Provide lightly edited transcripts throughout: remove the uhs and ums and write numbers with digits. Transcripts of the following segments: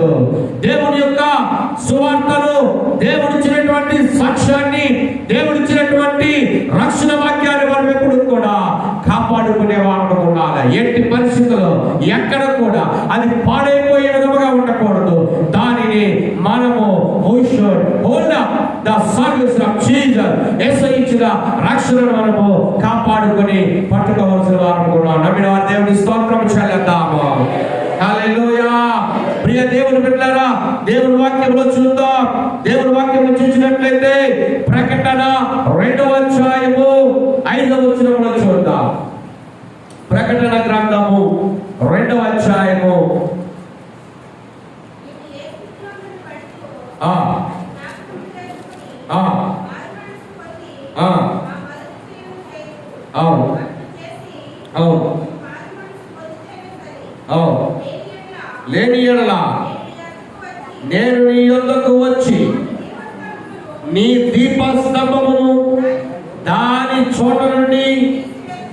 ఉండకూడదు. దేవుని యొక్క సువార్తను, దేవుడిచ్చినటువంటి సాక్ష్యాన్ని, దేవుడిచ్చినటువంటి రక్షణ వాక్యాన్ని మనం ఎప్పుడు కూడా కాపాడుకునే వారు ఉండాలి. ఎట్టి పరిస్థితుల్లో ఎక్కడ కూడా అది పాడైపోయే విధముగా ఉండకూడదు. దానిని మనము ఇచ్చిన రక్షణను మనము కాపాడుకొని పట్టుకోవాల్సిన వారు కూడా. నమ్మిన వారు దేవుని స్తోత్రం చెల్లిద్దాము. హల్లెలూయా. ప్రియ దేవుని బిడ్డలారా, దేవుని వాక్యంలో చూద్దాం. దేవుని వాక్యంలో చూసినట్లయితే ప్రకటన 2వ అధ్యాయము 5వ వచనంలో చూద్దాం. ప్రకటన గ్రంథము 2వ అధ్యాయము లేని యెడల నేను నీ యొద్దకు వచ్చి నీ దీపస్తంభమును దాని చోట నుండి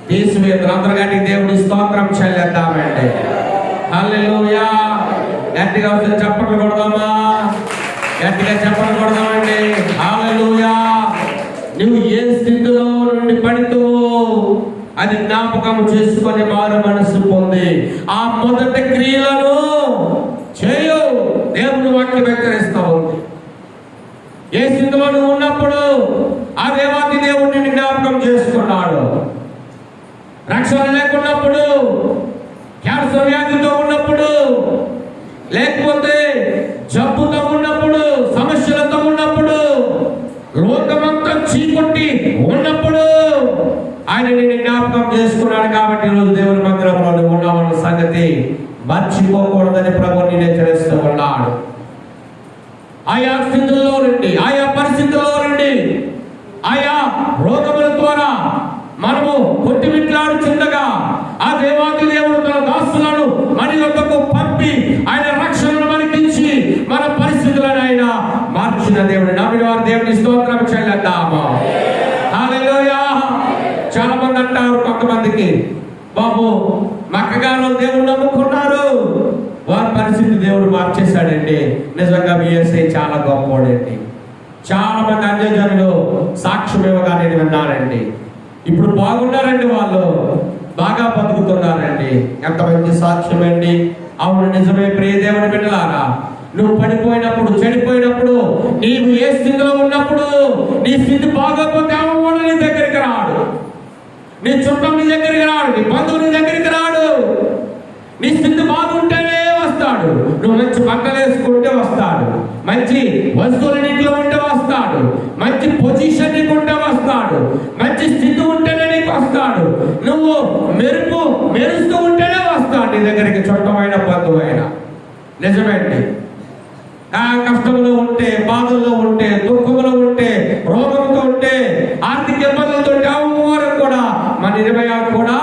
తీసివేతును. అందరికీ దేవుని స్తోత్రం చెల్లిద్దామండి. హల్లెలూయా. గట్టిగా వస్తే చప్పట్లు కొడదామా? గట్టిగా చప్పట్లు కొడదామండి. హల్లెలూయా. నువ్వు ఏ స్థితిలో నుండి పడితో అది జ్ఞాపకం చేసుకొని మారు మనసు పొంది ఆ మొదటి క్రియలను చేయు. దేవుని వాక్యం హెచ్చరిస్తా ఉంది. ఏ స్థితిలో నువ్వు ఉన్నప్పుడు ఆ దేవాది దేవుడిని జ్ఞాపకం చేసుకున్నాడు. రక్షణ లేకున్నప్పుడు, క్యాన్సర్ వ్యాధితో ఉన్నప్పుడు, లేకపోతే జబ్బుతో ఉన్నప్పుడు, సమస్యలతో ఉన్నప్పుడు, లోకమంతా చీకొట్టి ఉన్నప్పుడు ఆయన నిన్ను జ్ఞాపకం చేసుకున్నాడు. కాబట్టి ఈరోజు దేవుని మందిరంలో ఉన్నామన్న సంగతి మర్చిపోకూడదని ప్రభు నిన్ను హెచ్చరిస్తూ ఉన్నాడు. ఆయా స్థితుల్లో నుండి, ఆయా పరిస్థితుల్లో నుండి, ఆయా రోగముల ద్వారా మనము కొట్టిమిట్లాడుచుండగా ఆ దేవాది దేవుడు తన దాసులను మన యొద్దకు పంపి ఆయన రక్షణను మనకిచ్చి మన పరిస్థితులను ఆయన మార్చిన దేవుడు. నమ్మిన వారు దేవుని స్తోత్రం చెల్లిద్దాము. హల్లెలూయా. చాలా మంది అంటారు, కొంతమందికి, బాబు మక్కగారు దేవుడు నమ్ముకున్నారు, వారి పరిస్థితి దేవుడు మార్చేశాడండి. నిజంగా బిఎస్ఐ చాలా గొప్పవాడండి. చాలా మంది అన్యజనులు సాక్ష్యం ఇవ్వగా నేను విన్నానండి. ఇప్పుడు బాగున్నారండి, వాళ్ళు బాగా బతుకుతున్నారండి. ఎంత మంచి సాక్ష్యం అండి. అవును, నిజమే. ప్రియ దేవుని బిడ్డలారా, నువ్వు పడిపోయినప్పుడు, చెడిపోయినప్పుడు, నీవు ఏ స్థితిలో ఉన్నప్పుడు, నీ స్థితి బాగోకపోతే ఎవరు నీ దగ్గరికి రాడు. నీ చుట్టం నీ దగ్గరికి రాడు, నీ బంధువు నీ దగ్గరికి రాడు. నీ స్థితి బాగుంటేనే వస్తాడు. నువ్వు మంచి బట్టలు వేసుకుంటే వస్తాడు, మంచి వస్తువులు నీటిలో ఉంటే వస్తాడు, మంచి పొజిషన్ నీకు ఉంటే వస్తాడు, మంచి స్థితి ఉంటేనే నీకు వస్తాడు. నువ్వు మెరుస్తూ ఉంటేనే వస్తాడు నీ దగ్గరికి, చుట్టమైన బంధువు అయినా. నిజమేంటి? కష్టంలో ఉంటే, బాధల్లో ఉంటే, దుఃఖంలో ఉంటే, రోగంతో ఉంటే, ఆర్థిక ఇబ్బందులతో ఉంటే ఎవరు కూడా మన 20 కూడా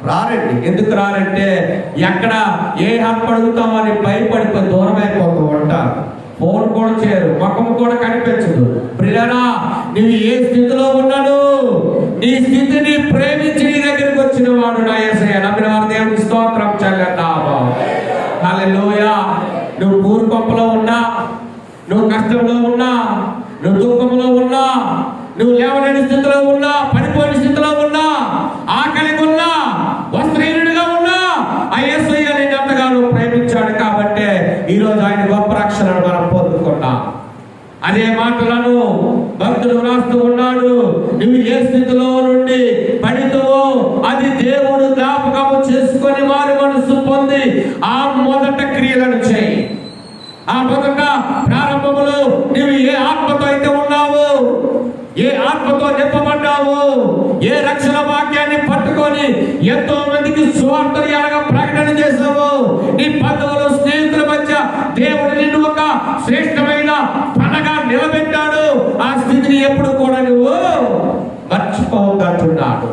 రారండి. ఎందుకు రారంటే ఎక్కడ ఏ హక్కు అడుగుతామని భయపడిపోయి దూరం అయిపోతూ ఉంటారు. ఫోన్ కూడా చేయరు, ముఖం కూడా కనిపించదు. ప్రియులారా, నువ్వు ఏ స్థితిలో ఉన్నాడు, నీ స్థితిని ప్రేమించి నీ దగ్గరికి వచ్చిన వాడు నా యేసయ్య. నమ్మిన వారు దేవుని స్తోత్రం చెల్లిద్దాము. హల్లెలూయా. నువ్వు పూర్కొంపలో ఉన్నా, నువ్వు కష్టంలో ఉన్నా, నువ్వు దుఃఖంలో ఉన్నా, నువ్వు లేవలేని స్థితిలో ఉన్నా, పడిపోయిన స్థితిలో ఉన్నా, ఆకలిగా ఉన్నా, వస్త్రహీనుడిగా ఉన్నా, ఆ యేసయ్య నిన్ను ఎంతగానో ప్రేమించాడు. కాబట్టి ఈరోజు ఆయన గొప్ప రక్షణను మనం పొందుకున్నాం. అదే మాటలను భక్తుడు రాస్తూ ఉన్నాడు. నువ్వు ఏ స్థితిలో నుండి పడితో అది దేవుడు జ్ఞాపకము చేసుకొని మారు మనసు పొంది ఆ మొదట క్రియలను చేయి. ఆ మొదట ప్రారంభములో నువ్వు ఏ ఆత్మతో అయితే ఉన్నావు, ఏ ఆత్మతో నింపబడ్డావు, ఏ రక్షణ వాక్యాన్ని పట్టుకొని ఎంతో మందికి సువార్తను ఎలాగా ప్రకటన చేసావు, నీ బంధువులు, స్నేహితుల మధ్య దేవుడు నిన్ను ఒక శ్రేష్టమైన పనగా నిలబెట్టాడు. ఆ స్థితిని ఎప్పుడు కూడా నువ్వు మర్చిపోవద్దంటున్నాడు.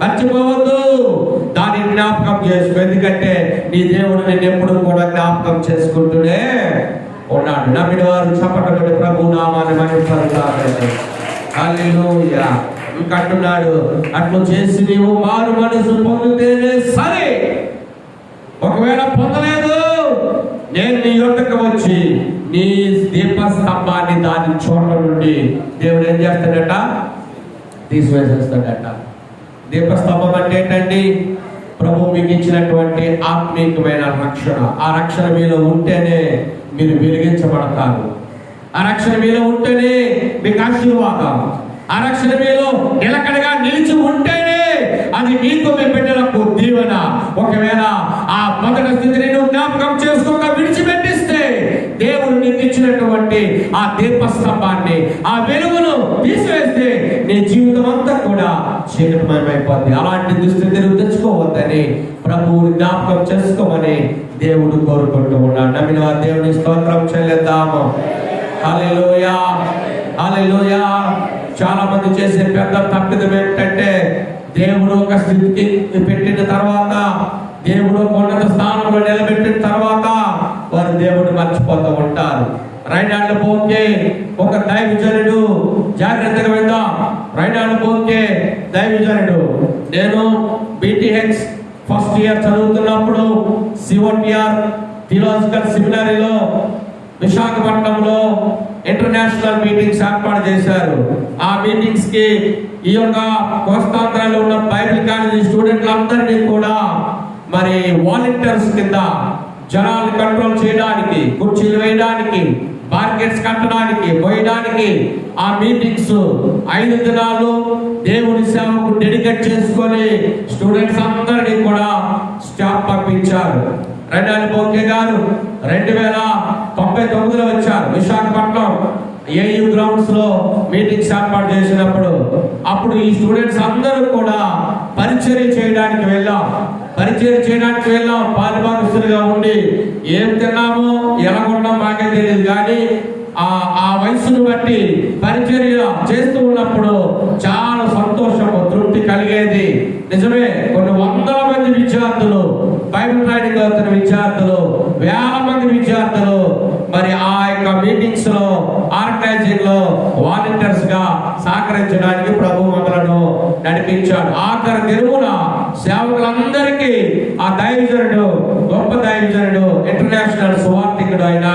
మర్చిపోవద్దు, దాన్ని జ్ఞాపకం చేసుకో. ఎందుకంటే నీ దేవుడు నేను ఎప్పుడు కూడా జ్ఞాపకం చేసుకుంటూనే ఉన్నాడు. నమ్మిన వారు చప్పట్లు ప్రభు నామాన్ని మహిమపరుస్తారండి. హల్లెలూయా. ఇంకంటున్నాడు, అట్లు చేసి నీవు మారు మనసు పొందితేనే సరే. ఒకవేళ పొందలేదు, నేను నీ యొద్దకు వచ్చి నీ దీపస్తంభాన్ని దాని చోట నుండి దేవుడు ఏం చేస్తాడట? తీసివేసేస్తాడట. దీపస్తంభం అంటే ఏంటండి? ప్రభు మీకు ఇచ్చినటువంటి ఆత్మీయమైన రక్షణ. ఆ రక్షణ మీలో ఉంటేనే మీరు వెలిగించబడతారు. ఆ రక్షణ మీలో ఉంటేనే మీకు ఆశీర్వాదం. ఆ రక్షణ మీలో నిలకడగా నిలిచి ఉంటేనే అది మీకు మీ బిడ్డలకు దీవెన. ఒకవేళ ఆ మొదటి స్థితిని నువ్వు జ్ఞాపకం చేసుకోక విడిచిపెట్టిస్తే దేవుడు నీకు ఇచ్చినటువంటి ఆ దీపస్తంభాన్ని, ఆ వెలుగును తీసివేస్తే నీ జీవితం అంతా కూడా చీకటిమయమైపోద్ది. అలాంటి దుస్థితిని తెచ్చుకోవద్దని ప్రభువుని జ్ఞాపకం చేసుకోమని దేవుడు కోరుకుంటూ ఉన్నాడు. నమ్మిన దేవుని స్తోత్రం చెల్లిద్దాము. హల్లెలూయా, హల్లెలూయా. చాలా మంది చేసే పెద్ద తప్పిదం ఏంటంటే, దేవుడు ఒక స్థితికి పెట్టిన తర్వాత, దేవుడు ఉన్నత స్థానంలో నిలబెట్టిన తర్వాత వారు దేవుడు మర్చిపోతూ ఉంటారు. రైనాళ్ళు పోతే ఒక దైవజనుడు, జాగ్రత్తగా విందాం. రైనాళ్ళు పోతే దైవజనుడు, నేను BTH ఫస్ట్ ఇయర్ చదువుతున్నప్పుడు COTR థియలాజికల్ సెమినరీలో విశాఖపట్నంలో ఇంటర్నేషనల్ మీటింగ్స్ ఏర్పాటు చేశారు. ఆ మీటింగ్స్ కి ఈ యొక్క కోస్తాంధ్రలో ఉన్న బైబిల్ కాలేజీ స్టూడెంట్లందరినీ కూడా మరి వాలంటీర్స్ కింద జనాలు కంట్రోల్ చేయడానికి, కుర్చీలు వేయడానికి, మార్కెట్స్ కట్టడానికి, పోయడానికి ఆ మీటింగ్స్ 5 దినాలు దేవుని సేవకు డెడికేట్ చేసుకొని స్టూడెంట్స్ అందరినీ కూడా స్టాఫ్ పంపించారు. రైనాళ్ళు బోకే గారు 2099లో వచ్చారు. విశాఖపట్నం AU గ్రౌండ్స్ లో మీటింగ్స్ ఏర్పాటు చేసినప్పుడు అప్పుడు ఈ స్టూడెంట్స్ అందరూ కూడా పరిచర్య చేయడానికి వెళ్ళాం. పాలుభాగస్తులుగా ఉండి ఏం తిన్నామో ఎలా ఉన్నాం మాకే తెలియదు, కానీ ఆ వయసును బట్టి పరిచర్య చేస్తూ ఉన్నప్పుడు చాలా సంతోషము, తృప్తి కలిగేది. నిజమే, కొన్ని వందల మంది విద్యార్థులు, బైబిల్ ట్రైనింగ్ అవుతున్న విద్యార్థులు, వేల మంది విద్యార్థులు మరి ఆ యొక్క మీటింగ్స్ లో, ఆర్గనైజింగ్ లో వాలంటీర్స్ గా సహకరించడానికి ప్రభు మనలను నడిపించాడు. ఆఖరి దినమున సేవకులందరికీ ఆ దైవజనుడు, గొప్ప దైవజనుడు, ఇంటర్నేషనల్ సువార్థికుడు అయిన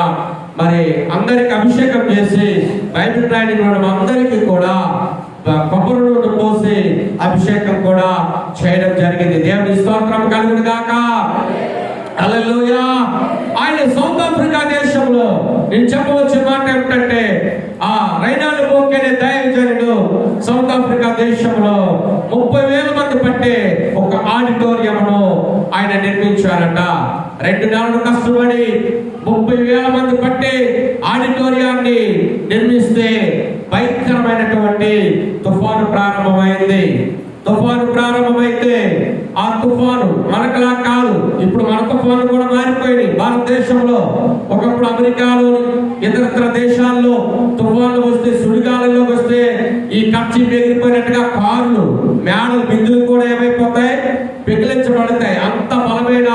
మరి అందరికి అభిషేకం చేసి బైబిల్ ట్రైనింగ్ అందరికీ కూడా కొబ్బరి నూనె పోసి అభిషేకం కూడా చేయడం జరిగింది. దేవుని స్తోత్రం కలుగును గాక. హల్లెలూయా. ఆయన సౌత్ ఆఫ్రికా దేశంలో, నేను చెప్పవలసిన మాట ఏమిటంటే, ఆ రైనాళ్ళు బోకే అనే దైవజనుడు సౌత్ ఆఫ్రికా దేశంలో 30,000 మంది పట్టే ఒక ఆడిటోరియంను ఆయన నిర్మించారట. 2 నెలలు కష్టపడి 30,000 మంది పట్టే ఆడిటోరియాన్ని నిర్మిస్తే భయంకరమైనటువంటి తుఫాను ప్రారంభమైంది. ఆ తుఫాను మనకలా కాదు, ఇప్పుడు మన తుఫాను కూడా మారిపోయింది. భారతదేశంలో ఒకప్పుడు అమెరికాలో, ఇతరత్ర దేశాల్లో తుఫాన్లు వస్తే, సుడిగాలలో వస్తే ఈ కచ్చి పెరిగిపోయినట్టుగా కార్లు, మేడలు, బిందులు కూడా ఏమైపోతాయి? పిగిలించబడతాయి. అంత బలమైన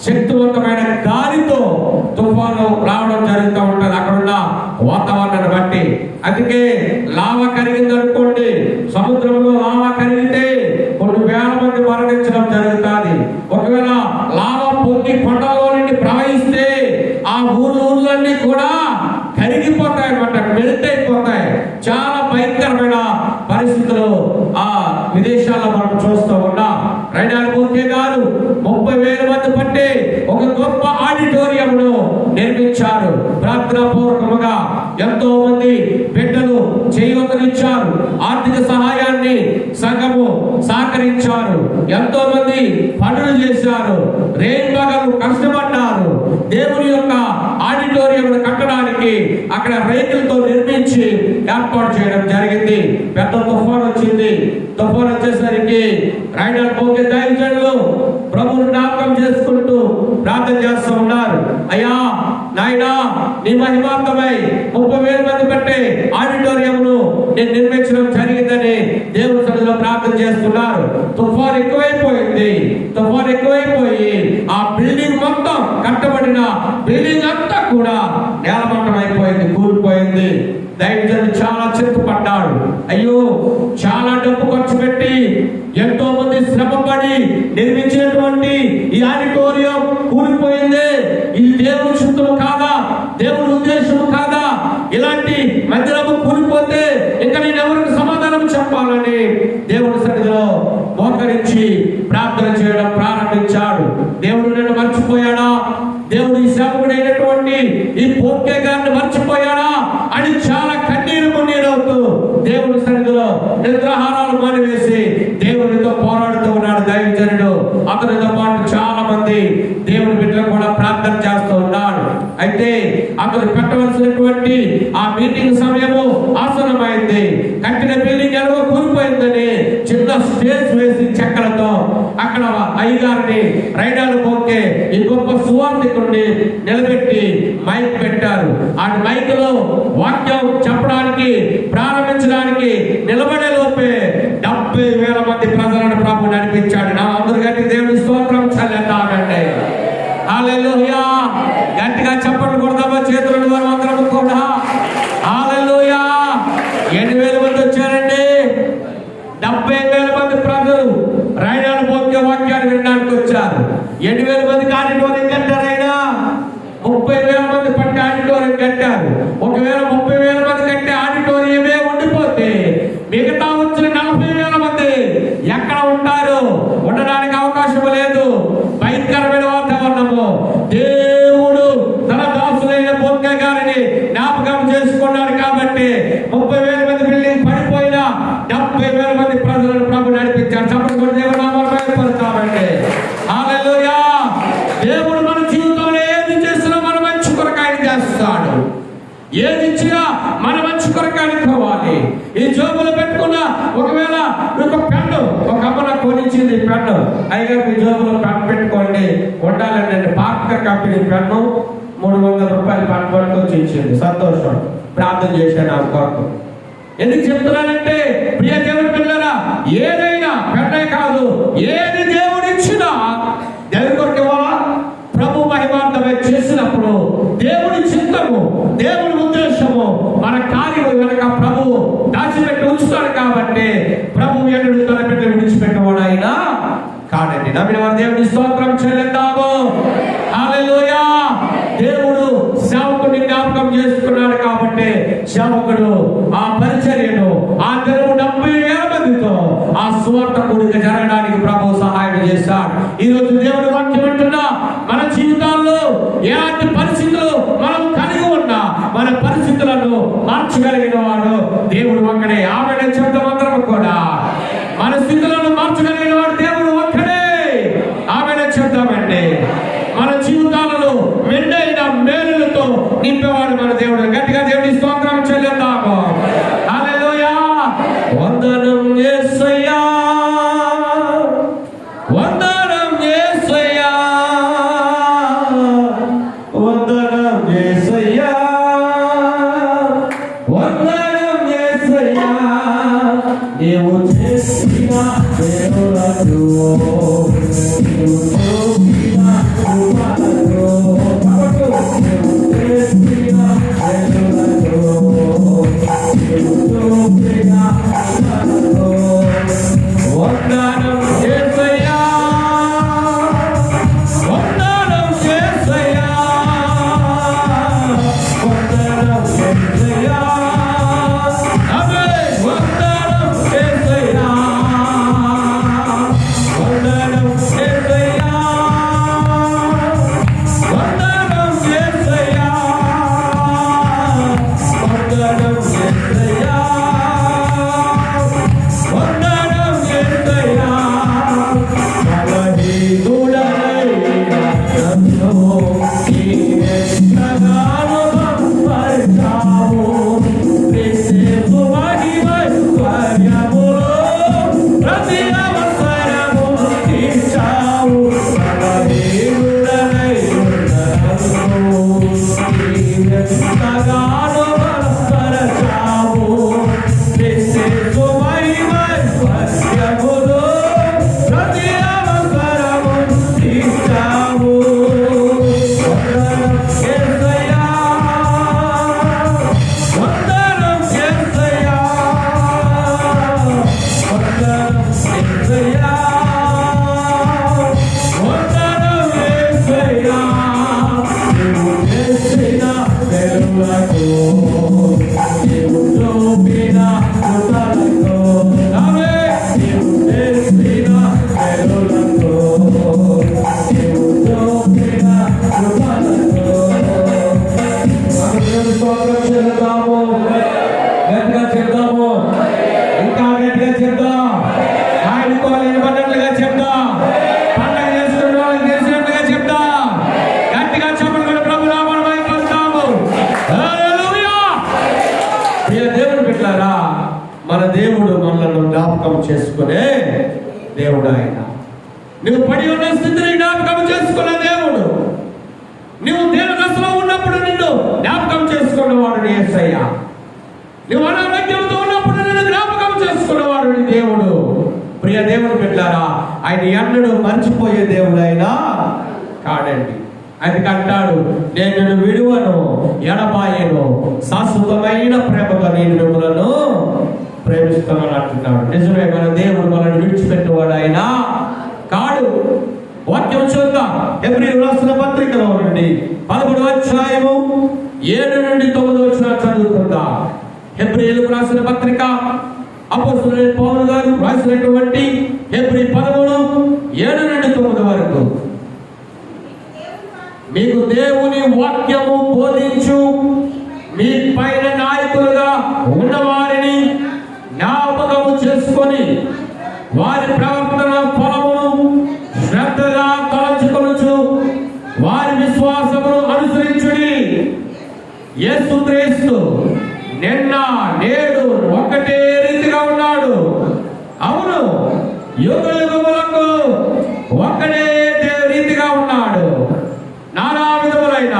శక్తివంతమైన గాలితో తుఫాను రావడం జరుగుతూ ఉంటుంది అక్కడున్న వాతావరణాన్ని బట్టి. అందుకే లావా కరిగింది అనుకోండి, సముద్రంలో లావా కరిగితే కొన్ని వేల మంది మరణించడం జరుగుతుంది. ఒకవేళ లావా పొంగి కొండలో నుండి ప్రవహిస్తే ఆ ఊర్లన్నీ కూడా కరిగిపోతాయి అన్నమాట, మెల్ట్ అయిపోతాయి. చాలా భయంకరమైన పరిస్థితులు ఆ విదేశాల్లో మనం చూస్తూ ఉన్నాం. రైనాళ్ళు బోకే గారు 30,000 మంది పట్టి ఒక గొప్ప ఆడిటోరియంను నిర్మించారు. ప్రార్థనాపూర్వకముగా ఎంతో మంది బిడ్డలు చేయూతనిచ్చారు. ఆర్థిక సహాయాన్ని సంఘము సహకరించారు. ఎంతో మంది పనులు చేశారు. రేయింబగలు కష్టపడ్డారు. దేవుని యొక్క ఆడిటోరియం కట్టడానికి అక్కడ రైతులతో నిర్మించి ఏర్పాటు చేయడం జరిగింది. పెద్ద తుఫాన్ వచ్చింది. తుఫాన్ వచ్చేసరికి రైనాళ్ళు బోకే దైవజనులు ప్రభువును జ్ఞాపకం చేసుకుంటూ ప్రార్థన చేస్తూ ఉన్నారు. అయ్యా నాయనా, నీ మహిమార్థమై 30,000 మంది పట్టే ఆడిటోరియంను నేను నిర్మించడం జరిగిందని దేవుని సన్నిధిలో ప్రార్థన చేస్తున్నారు. తుఫాన్ ఎక్కువైపోయి ఆ బిల్డింగ్ మొత్తం, కట్టబడిన బిల్డింగ్ అంతా కూడా నేలమట్టం అయిపోయింది, కూలిపోయింది. దైవజనుడు చాలా చింతపడ్డాడు. అయ్యో, చాలా డబ్బు ఖర్చు పెట్టి, ఎంతో మంది శ్రమపడి నిర్మించినటువంటి ఈ ఆడిటోరియం కూలిపోయింది. ఈ దేవుని చెప్పాలని దేవుని సన్నిధిలో మోకరించి ప్రార్థన చేయడం ప్రారంభించాడు. దేవుడు నన్ను మర్చిపోయాడా, దేవుడు ఈ సేవకుడైనటువంటి ఈ పోకే గారిని మర్చిపోయాడా అని చాలా కన్నీరు మున్నీరవుతూ దేవుని సన్నిధిలో నిద్రాహారాలు మానివేసి దేవునితో పోరాడుతూ ఉన్నాడు దైవజనుడు. అతనితో పాటు చాలా మంది దేవుని బిడ్డలు కూడా ప్రార్థన చేస్తూ ఉన్నాడు. అయితే అతను పెట్టవలసినటువంటి ఆ మీటింగ్ సమయము ఆసనమైంది. కట్టిన బిల్డింగ్ ఎలాగో కూలిపోయిందని చిన్న స్టేజ్ వేసి చెక్కలతో అక్కడ అయ్యగారిని రైడాలు పోకే ఈ గొప్ప సువార్థికుడిని నిలబెట్టి మైక్ పెట్టారు. ఆ మైక్ లో వాక్యం చెప్పడానికి ప్రారంభించడానికి నిలబడే లోపే 70,000 మంది ప్రజలను ప్రభు నడిపించాడు. నా అందరు గట్టి దేవుని స్తోత్రం చెల్లిద్దామండి. హల్లెలూయా. గట్టిగా చెప్పండి కొడదామా చేతులను మనం అందరం కూడా. హల్లెలూయా. 7,000 మంది వచ్చారండి. 70,000 మంది ప్రజలు రైడాలు పోకే వాక్యాన్ని వినడానికి వచ్చారు. 7,000 మందికి ఆడిటోరియం కట్టారైనా 30,000 మంది పట్టి ఆడిటోరియం కట్టారు. ఒకవేళ 30,000 మంది కట్టే ఆడిటోరియమే ఉండిపోతే మిగతా వచ్చిన 40,000 మంది ఎక్కడ ఉంటారు? ఉండడానికి అవకాశం లేదు. భయంకరమైన వాతావరణము. దేవుడు తన దాసులైన పోకే గారిని జ్ఞాపకం చేసుకున్నాడు కాబట్టి 30,000 మంది బిల్డింగ్ పడిపోయినా 70,000 మంది ప్రజలను ప్రభు నడిపించారు. చెప్పండి దేవుడు నామమున మహిమపడతామండి. హల్లెలూయా. దేవుడు మన జీవితంలో ఏది చేసినా మన మంచి కొరకు ఆయన చేస్తాడు. ఏది ఇచ్చినా మన మంచి కొరకు అనుకోవాలి. ఈ జోబులు పెట్టుకున్న ఒకవేళ ఒక పెన్ను ఒక అమ్మ నాకు కొనిచ్చింది పెన్ను, అయిగా మీ జోబులో పెన్ను పెట్టుకోండి ఉండాలండి. పార్కర్ కంపెనీ పెన్ను 300 రూపాయలు పెన్ను పట్టుకొచ్చి ఇచ్చింది. సంతోషం. ప్రార్థన చేశాను ఆ కొరకు. ఎందుకు చెప్తున్నానంటే ప్రియ దేవుని పిల్లరా, ఏదైనా పెన్నే కాదు, ఏది దేవుడు ఇచ్చినా దేవుడి కొరకు ఇవ్వాలా. ప్రభు మహిమార్థమే చేసినప్పుడు దేవుడి చిత్తము, దేవుడి ఉద్దేశము, మన కార్యము వెనక ప్రభు దాచిపెట్టి ఉంచుతాడు కాబట్టి ప్రభు ఎన్నడూ తన బిడ్డలు విడిచిపెట్టవాడు ఆయన కాదండి. నమ్మిన వారు దేవుని స్తోత్రం చెల్లిద్దాము. హల్లెలూయా. దేవుడు సేవకుడిని జ్ఞాపకం చేసుకున్నాడు కాబట్టి సేవకుడు ఆ పరిచర్యను ఆ తెలుగు 70,000 మందితో ఆ సువార్త కూడిక జరగడానికి ప్రభు సహాయం చేశాడు. ఈ రోజు దేవుడు వాక్యం వింటున్నా మన జీవితాల్లో ఎలాంటి పరిస్థితులు మనం కలిగి ఉన్నా మన పరిస్థితులను మార్చగలిగిన వాడు దేవుడు ఒక్కడే. ఆమెను చెప్తాం అందరం కూడా. మన స్థితులను మార్చగలిగిన వాడు దేవుడు ఒక్కడే. ఆమెను చెప్తామండి. మన జీవితాలను మెండైన మేలులతో నింపేవాడు మన దేవుడు. గట్టిగా దేవుని స్తోత్రం చెల్లిద్దాము. హల్లెలూయా. వందనం యేసయ్యా, వందనం యేసయ్యా, వందనం యేసయ్యా, వందనం యేసయ్యా. నీవు చేసిన మేలులకు, నీవు చూపిన కృపలకు, నీవు చేసిన మేలులకు, నీవు చూపిన కృపలకు వందనం యేసయ్యా, వందనం యేసయ్యా, వందనం యేసయ్యా. ఆమేన్. వందనం యేసయ్యా, వందనం యేసయ్యా, వందనం యేసయ్యా, వందనం యేసయ్యా, వందనం యేసయ్యా. బలహీనుడనైన నన్ను నీవెంతగానో బలపరచావు. క్రీస్తు మహిమైశ్వర్యములో ప్రతి అవసరము తీర్చావు. బలహీనుడనైన నన్ను నీవెంతగానో బలపరచావు. క్రీస్తు మహిమైశ్వర్యములో ప్రతి అవసరము తీర్చావు. వందనం యేసయ్యా, వందనం యేసయ్యా, వందనం యేసయ్యా, వందనం యేసయ్యా. నీవు చేసిన మేలులకు స్తోత్రం చెల్లిద్దాము. గట్టిగా చెప్దాము, ఇంకా గట్టిగా చెప్దాం. ఆడుకోలేని పన్నట్లుగా చెప్దాం. పండగ చేసుకున్న వాళ్ళకి తెలిసినట్లుగా చెప్దాం. గట్టిగా చెప్పడం ప్రభు నామమున మహిమపరుస్తాము. హల్లెలూయా. ప్రియ దేవుని బిడ్డలారా, మన దేవుడు మనలను జ్ఞాపకం చేసుకునే దేవుడు. ఆయన నువ్వు పడి ఉన్న స్థితిని జ్ఞాపకం చేసుకునే దేవుడు. నువ్వు దేవదశలో ఉన్నప్పుడు నిన్ను జ్ఞాపకం చేసుకున్నవాడు యేసయ్య. నువ్వు అనారోగ్యంతో ఉన్నప్పుడు నిన్ను జ్ఞాపకం చేసుకున్నవాడు నీ దేవుడు. ప్రియ దేవుని బిడ్డలారా, ఆయన ఎన్నడూ మర్చిపోయే దేవుడు అయినా కాడండి. అందుకు అంటాడు, నేను నిన్ను విడువను, ఎడబాయను, శాశ్వతమైన ప్రేమగా నేను మిమ్మలను ప్రేమిస్తానని అంటున్నాడు. నిజమే, మన దేవుడు మనల్ని విడిచిపెట్టేవాడు ఆయన కాడు. వాక్యం చూద్దాం. హెబ్రీయులకు రాసిన పత్రికలో నుండి 11వ అధ్యాయము 7 నుండి 9 వచనాలు చదువుకుందాం. హెబ్రీయులకు రాసిన పత్రిక అపోస్తలుడైన పౌలు గారు రాసినటువంటి హెబ్రీ 13 7 నుండి 9 వరకు. మీకు దేవుని వాక్యము బోధించు మీ పైన నాయకులుగా ఉన్నవారిని జ్ఞాపకము చేసుకొని వారి ప్రవర్తన ఫలమును శ్రద్ధగా తలంచుకొనుచు వారి విశ్వాసమును అనుసరించుడి. యేసుక్రీస్తు నిన్న నేడు ఒకటే రీతిగా ఉన్నాడు. అవును, యుగ యుగములకు ఒకటే రీతిగా ఉన్నాడు. నానా విధములైన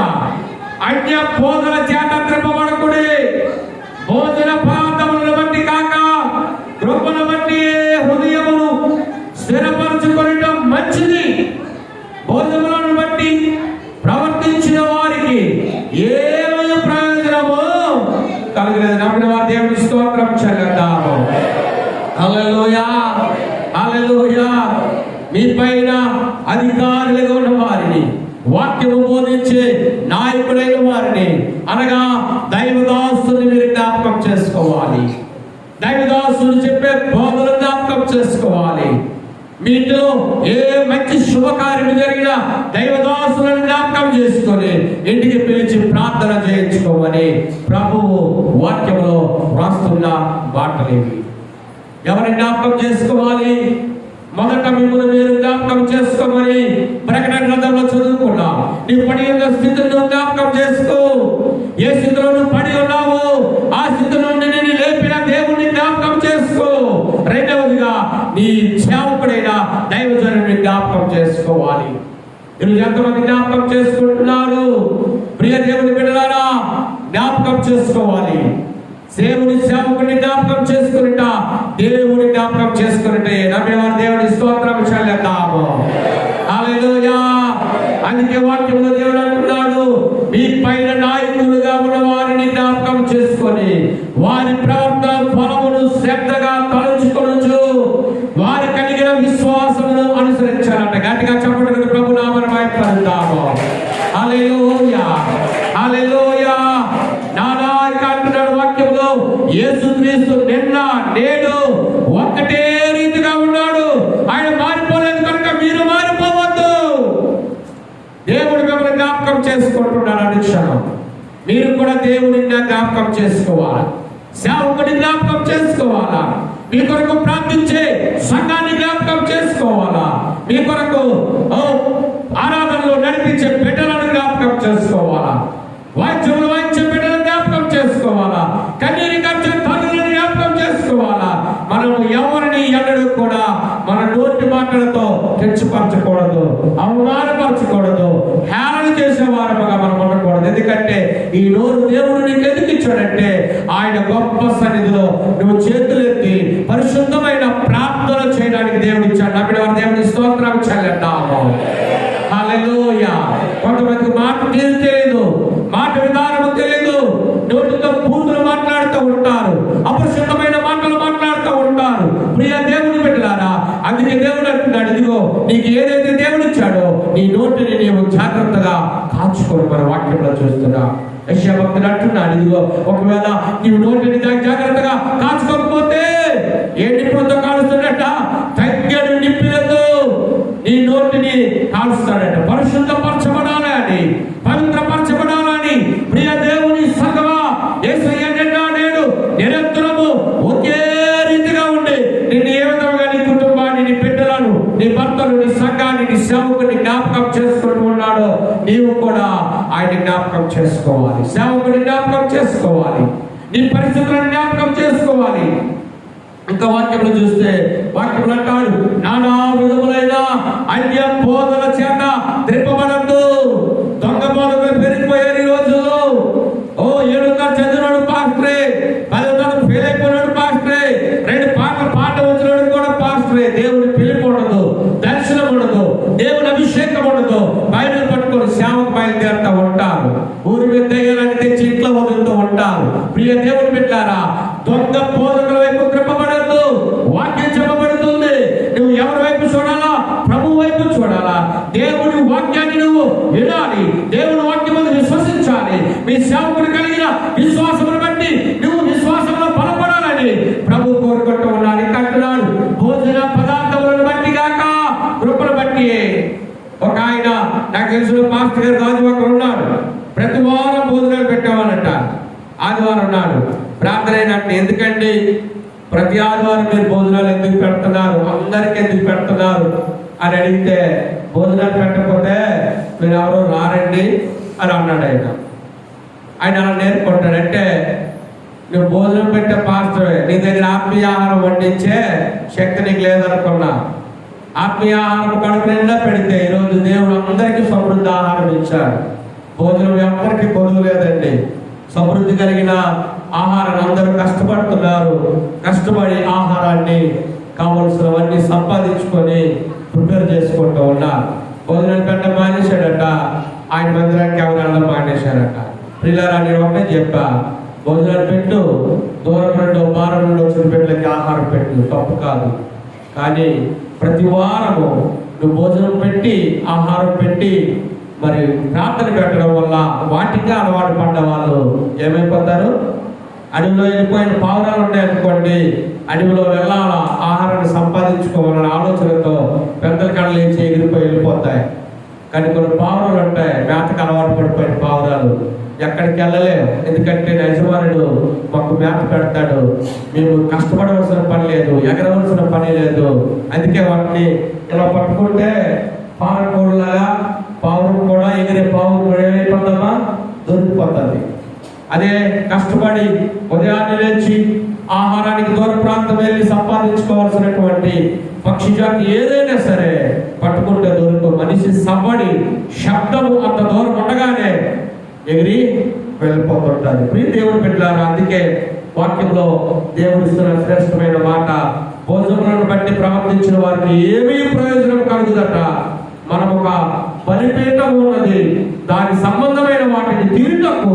అన్య బోధన చేత త్రిప్పబడకుడి. భోజన పదార్థములను బట్టి కాక కృపను బట్టి హృదయమును స్థిరపరచుకొనటం మంచిది. భోజనములను బట్టి ప్రవర్తించిన వారికి ఏమీ ప్రయోజనము కలగలేదు. నమ్మిన వారి దేవుని స్తోత్రం చెల్లిద్దాము. హల్లెలూయా, హల్లెలూయా. మీ పైన అధికారులుగా ఉన్న వారిని, వాక్యము బోధించే నాయకులైన వారిని, అనగా దైవదాసుని మీరు జ్ఞాపకం చేసుకోవాలి. దైవదాసులు చెప్పే బోధన జ్ఞాపకం చేసుకోవాలి. మీ ఇంట్లో ఏ మంచి శుభకార్యం జరిగినా దైవదాసులను జ్ఞాపకం చేసుకొని ఇంటికి పిలిచి ప్రార్థన చేయించుకోమని ప్రభువు వాక్యంలో రాస్తున్న మాటలేవి. ఎవరిని జ్ఞాపకం చేసుకోవాలి? మొదట మిమ్మల్ని మీరు జ్ఞాపకం చేసుకోమని ప్రకటన గ్రంథంలో చదువుకున్నాం. నీ పడి ఉన్న స్థితిని జ్ఞాపకం చేసుకో. ఏ స్థితిలో నువ్వు పడి ఉన్నావో ఆ స్థితి నుండి నేను లేపిన దేవుణ్ణి జ్ఞాపకం చేసుకో. రెండవదిగా నీ సేవకుడైన దైవజనుడిని జ్ఞాపకం చేసుకోవాలి. ఈరోజు ఎంతమంది జ్ఞాపకం చేసుకుంటున్నారు? ప్రియ దేవుని బిడ్డలారా, జ్ఞాపకం చేసుకోవాలి. దేవుని సేవకుని జ్ఞాపకం చేసుకునిట, దేవుని జ్ఞాపకం చేసుకునిటే నమ్మేవారు దేవుని స్తోత్రం చెల్లిద్దాము. హల్లెలూయా. అందుకే వాక్యంలో దేవుడు అంటున్నాడు, మీ పైన నాయకులుగా ఉన్న వారిని జ్ఞాపకం చేసుకొని వారి ప్రవర్తన ఫలమును శ్రద్ధగా తలంచుకొనుచు వారి కలిగిన విశ్వాసమును అనుసరించాలంట. గట్టిగా చెప్పడం ప్రభు నామమున మహిమపరుద్దాము. హల్లెలూయా, హల్లెలూయా. నానాయక అంటున్నాడు వాక్యంలో, యేసుక్రీస్తు నిన్న నేడు ఒకటే రీతిగా ఉన్నాడు. ఆయన మారిపోలేదు కనుక మీరు మారిపోవద్దు. దేవుడు మిమ్మల్ని జ్ఞాపకం చేసుకుంటున్నాడు. అనుక్షణం మీరు కూడా దేవుని జ్ఞాపకం చేసుకోవాలా, సేవకుని జ్ఞాపకం చేసుకోవాలా, మీ కొరకు ప్రార్థించే సంఘాన్ని జ్ఞాపకం చేసుకోవాలా, మీ కొరకు ఆరాధనలో నడిపించే బిడ్డలను జ్ఞాపకం చేసుకోవాలా, వాయిద్యములు వాయించే బిడ్డలను జ్ఞాపకం చేసుకోవాలా, కన్నీరు కార్చే తల్లులను జ్ఞాపకం చేసుకోవాలా. మనం ఎవరిని ఎన్నడూ కూడా మన నోటి మాటలతో తెచ్చిపరచకూడదు, అవమానపరచకూడదు, హేళన చేసేవారముగా మనం ఉండకూడదు. ఎందుకంటే ఈ నోరు దేవుడు నీకు ఎందుకు ఇచ్చాడంటే ఆయన గొప్ప సన్నిధిలో నువ్వు చేతులెత్తి పరిశుద్ధమైన ప్రార్థన చేయడానికి దేవుడు ఇచ్చాడు. నమ్మిన వారు దేవుని స్తోత్రం చెల్లిద్దాము. హల్లెలూయా. కొంతమందికి మాట తెలియదు, మాట విధానము తెలియదు, నోటితో బూతులు మాట్లాడుతూ ఉంటారు, అపరిశుద్ధమైన మాటలు మాట్లాడుతూ ఉంటారు. ప్రియ దేవుని బిడ్డలారా, అందుకే దేవుడు అంటున్నాడు, ఇదిగో నీకు ఏదైతే దేవుడు ఇచ్చాడో నీ నోటిని నీవు జాగ్రత్తగా కాచుకొని మన వాక్యంలో చూస్తున్నా. యెషయా భక్తుడు అంటున్నాడు, ఇదిగో ఒకవేళ నీవు నోటిని జాగ్రత్తగా కాచుకోకపోతే ఏ నిప్పులతో కాలుస్తున్నట్ట తగ్గడు నిప్పులతో నీ నోటిని కాలుస్తాడట. పరిశుద్ధపరచబడాలని, పవిత్రపరచబడాలని ప్రియ దేవుని సంగమా చేసుకోవాలి, సేవకుని జ్ఞాపకం చేసుకోవాలి, నీ పరిస్థితులను జ్ఞాపకం చేసుకోవాలి. ఇంకా వాక్యంలో చూస్తే వాక్యంలో అంటాడు, నానా విధములైన అన్య బోధల చేత త్రిప్పబడద్దు. దొంగ బోధకులు పెరిగిపోయారు ఈ రోజుల్లో. 7 చదివినాడు పాస్టరే, 10 ఫెయిల్ అయిపోయినాడు పాస్టరే, 2 పాట వచ్చినాడు కూడా పాస్టరే. దేవుని పిలుపు ఉండదు, దర్శనం ఉండదు, దేవుని అభిషేకం ఉండదు. బైబిల్ పట్టుకొని సేవకు బయలుదేరుతూ ఉంటారు, ఊరి మీద దయ్యాలని తెచ్చి ఇంట్లో వదులుతూ ఉంటారు. ప్రియ దేవుని బిడ్డలారా, దొంగ బోధకుల వైపు త్రిప్పబడద్దు. వాక్యం చెప్పబడుతుంది, నువ్వు ఎవరి వైపు చూడాలా? ప్రభు వైపు చూడాలా? దేవుని వాక్యాన్ని నువ్వు వినాలి, దేవుని వాక్యం విశ్వసించాలి. మీ సేవకుడు కలిగిన విశ్వాసమును బట్టి నువ్వు విశ్వాసంలో బలపడాలని ప్రభు కోరుకుంటూ ఉన్నాడు. ఇంకా అంటున్నాడు, భోజన పదార్థములను బట్టి గాక కృపను బట్టి. ఒక ఆయన నాకు తెలిసిన పాస్టర్ గారు గాజువాకలు ఉన్నాడు, ప్రతి వారం భోజనాలు పెట్టేవాళ్ళంట. ఆదివారం ఉన్నాడు, ప్రార్థన అయినట్టు, ఎందుకండి ప్రతి ఆదివారం మీరు భోజనాలు ఎందుకు పెడుతున్నారు, అందరికి ఎందుకు పెడుతున్నారు అని అడిగితే, భోజనాలు పెట్టకపోతే మీరు ఎవరో రారండి అని అన్నాడు. ఆయన అలా నేర్చుకుంటాడంటే, నువ్వు భోజనం పెట్టే పాస్టరే, నీ దగ్గర ఆత్మీయ ఆహారం వండించే శక్తి నీకు లేదనుకున్నా. ఆత్మీయ ఆహారం కడుపు నిండా పెడితే ఈరోజు దేవుడు అందరికీ సమృద్ధి ఆహారం ఇచ్చాడు. భోజనం ఎవరికి కొలువు లేదండి. సమృద్ధి కలిగిన ఆహారాన్ని అందరూ కష్టపడుతున్నారు. కష్టపడి ఆహారాన్ని కావలసినవన్నీ సంపాదించుకొని ప్రిపేర్ చేసుకుంటూ ఉన్నారు. భోజనం పెట్ట మానేశాడట, ఆయన మందిరానికి ఎవరైనా మానేశాడట. పిల్లరా, నేను ఒకటే చెప్పా, భోజనాలు పెట్టు, దూరం నుండి వారం నుండి వచ్చిన బిడ్డలకి ఆహారం పెట్టు, తప్పు కాదు. కానీ ప్రతి వారము నువ్వు భోజనం పెట్టి ఆహారం పెట్టి మరి ప్రార్థన పెట్టడం వల్ల వాటికి అలవాటు పడ్డ వాళ్ళు ఏమైపోతారు? అడవిలో వెళ్ళిపోయిన పావురాలు ఉన్నాయనుకోండి, అడవిలో వెళ్ళాలా, ఆహారాన్ని సంపాదించుకోవాలనే ఆలోచనతో పెద్దల కళ్ళు లేచి ఎగిరిపోయి వెళ్ళిపోతాయి. కానీ కొన్ని పావురాలు ఉంటాయి, మేతకు అలవాటు పడిపోయిన పావురాలు, ఎక్కడికి వెళ్ళలేవు. ఎందుకంటే యజమానుడు మాకు మేత పెడతాడు, మేము కష్టపడవలసిన పని లేదు, ఎగరవలసిన పని లేదు. అందుకే వాటిని ఇలా పట్టుకుంటే పావురంలాగా పావురం కూడా ఎగిరే పావురం కూడా ఏమైపోతామా, దొరికిపోతుంది. అదే కష్టపడి ఉదయాన్నే లేచి ఆహారానికి దూర ప్రాంతం వెళ్ళి సంపాదించుకోవాల్సినటువంటి పక్షి జాతి ఏదైనా సరే పట్టుకుంటే దొరుకు. మనిషి సవ్వడి శబ్దము అంత దూరం ఉండగానే ఎగిరి వెళ్ళిపోతుంటుంది. ప్రియ దేవుని బిడ్డలారా, అందుకే వాక్యంలో దేవుడు ఇస్తున్న శ్రేష్టమైన మాట, భోజనములను బట్టి ప్రవర్తించిన వారికి ఏమీ ప్రయోజనం కలుగుదట. మనం ఒక బలిపీఠం ఉన్నది, దాని సంబంధమైన వాటిని తీరుటకు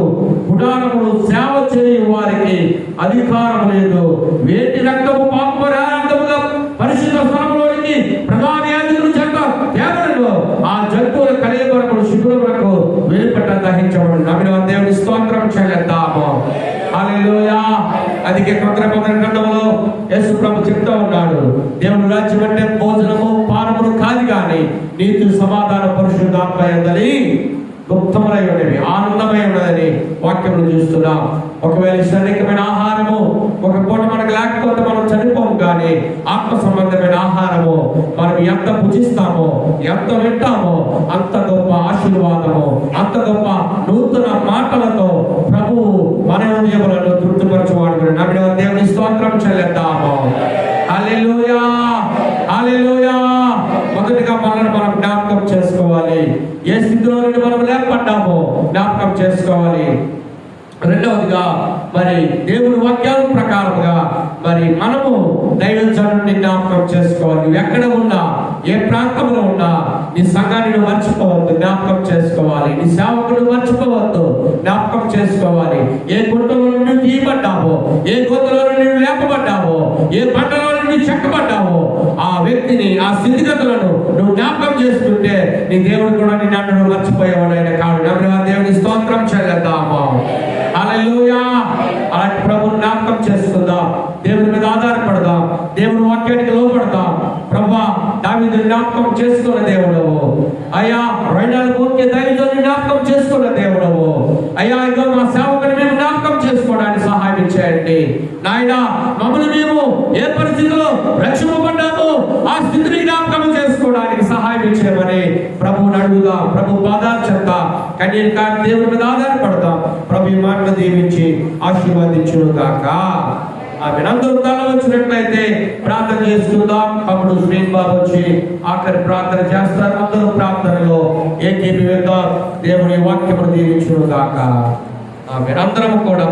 గుడారములు సేవ చేయ వారికి అధికారం లేదు. వేటి రక్తము పాపరాంతముగా పరిశుద్ధ స్థలంలోనికి ప్రధాన యాజకుల చేత తేబడను. ఆ జంతువుల కలయబడములు శిబిరములకు వెలుపట దహించబడు. నమ్మిన దేవుని స్తోత్రం చెల్లిద్దాము. హల్లెలూయా. అందుకే కొత్త గ్రంథంలో యేసు ప్రభు చెప్తా ఉన్నాడు, దేవుని రాజ్యం అంటే భోజనము పానములు కాదు కానీ నీతి సమాధాన పరిశుద్ధాత్మ యందలి గుప్తములై ఉన్నవి, ఆనందమై ఉన్నదని వాక్యంలో చూస్తున్నాం. ఒకవేళ శారీరకమైన ఆహారము ఒక పూట మనకు లేకపోతే మనం చనిపోము, కానీ ఆత్మ సంబంధమైన ఆహారము మనం ఎంత భుజిస్తామో, ఎంత వింటామో అంత గొప్ప ఆశీర్వాదము, అంత గొప్ప నూతన మాటలతో ప్రభువు మన హృదయములను తృప్తిపరచువాడు. నమ్మిన దేవుని స్తోత్రం చెల్లిద్దాము. హల్లెలూయా, హల్లెలూయా. మొదటిగా మనల్ని మనం జ్ఞాపకం చేసుకోవాలి. ఏ స్థితిలో నుండి మనం లేపడ్డామో జ్ఞాపకం చేసుకోవాలి. రెండవదిగా మరి దేవుని వాక్యాల ప్రకారంగా మరి మనము దైవజనుడిని జ్ఞాపకం చేసుకోవాలి. నువ్వు ఎక్కడ ఉన్నా, ఏ ప్రాంతంలో ఉన్నా నీ సంఘాన్ని నువ్వు మర్చిపోవద్దు, జ్ఞాపకం చేసుకోవాలి. నీ సేవకుడు మర్చిపోవద్దు, జ్ఞాపకం చేసుకోవాలి. ఏ గుంటలో నుండి తీయబడ్డావో, ఏ గొంతులో నుండి లేపబడ్డావో, ఏ పంటలో నుండి చెక్కబడ్డావో ఆ వ్యక్తిని, ఆ స్థితిగతులను నువ్వు జ్ఞాపకం చేసుకుంటే నీ దేవుడు కూడా నీ నన్ను మర్చిపోయేవాడైన కాదు. దేవుని స్తోత్రం చెల్లిద్దాము. హల్లెలూయా. అలాంటి ప్రభువుని జ్ఞాపకం చేసుకుందాం, దేవుని మీద ఆధారపడదాం, దేవుని వాక్యానికి లోపడదాం. ప్రభువా, దావీదుని జ్ఞాపకం చేసుకున్న దేవుడవు అయ్యా, రైనాలు పూర్తి దైవజనుని జ్ఞాపకం చేసుకున్న దేవుడవు అయ్యా. ఇదిగో మా సేవకుని మేము జ్ఞాపకం చేసుకోవడానికి సహాయం చేయండి నాయనా. మమ్మల్ని మేము ఏ పరిస్థితిలో రక్షింపబడ్డామో ఆ స్థితిని జ్ఞాపకం చేసుకోవడానికి సహాయం చేయమని ప్రభువుని తిరుగుదాం, ప్రభు పాదాల చెంత కన్నీరు కాని దేవుడి మీద ఆధారపడదాం. ప్రభు ఈ మాటలు దీవించి ఆశీర్వదించును గాక. ఆమె అందరూ తల వచ్చినట్లయితే ప్రార్థన చేసుకుందాం. అప్పుడు శ్రీన్ బాబు వచ్చి ఆఖరి ప్రార్థన చేస్తారు. అందరూ ప్రార్థనలో ఏకీభవిద్దాం. దేవుని వాక్యమును దీవించును గాక. ఆమె అందరం కూడా